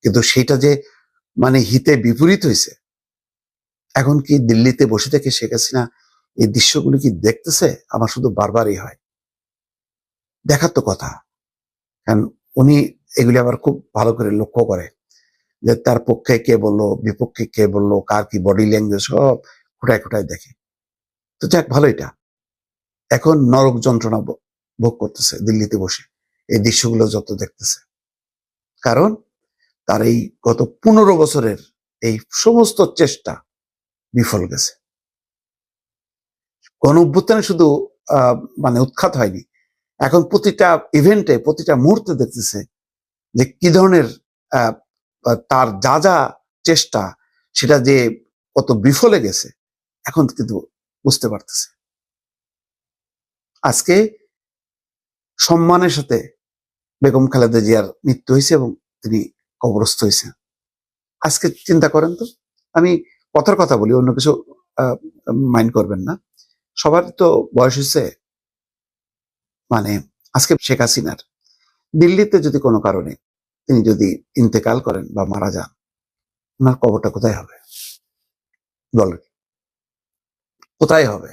কিন্তু সেটা যে মানে হিতে বিপরীত হয়েছে। এখন কি দিল্লিতে বসে থেকে শেখ হাসিনা এই দৃশ্যগুলি কি দেখতেছে? আমার শুধু বারবারই হয়। দেখার তো কথা। কারণ উনি এগুলি আবার খুব ভালো করে লক্ষ্য করে যে তার পক্ষে কে বললো, বিপক্ষে কে বললো, কার কি বডি ল্যাঙ্গুয়েজ সব খোঁটায় খোঁটায় দেখে। তো যাক, ভালো এটা। এখন নরক যন্ত্রণা ভোগ করতেছে দিল্লিতে বসে এই দৃশ্যগুলো যত দেখতেছে। কারণ তার এই গত 15 বছরের এই সমস্ত চেষ্টা বিফল গেছে। গণ অভ্যুত্থানে শুধু মানে উৎখাত হয়নি, এখন প্রতিটা ইভেন্টে, প্রতিটা মুহূর্তে দেখতেছে যে কি ধরনের তার যা যা চেষ্টা সেটা যে কত বিফলে গেছে এখন কিন্তু বুঝতে পারতেছে। আজকে সম্মানের সাথে বেগম খালেদা জিয়ার মৃত্যু হয়েছে এবং তিনি কবরস্থ হয়েছেন। আজকে চিন্তা করেন তো, আমি কথার কথা বলি, অন্য কিছু মাইন্ড করবেন না। সবার তো বয়স হয়েছে। মানে আজকে শেখ হাসিনার দিল্লিতে যদি কোনো কারণে তিনি যদি ইন্তেকাল করেন বা মারা যান, ওনার কবরটা কোথায় হবে? বলেন, কোথায় হবে?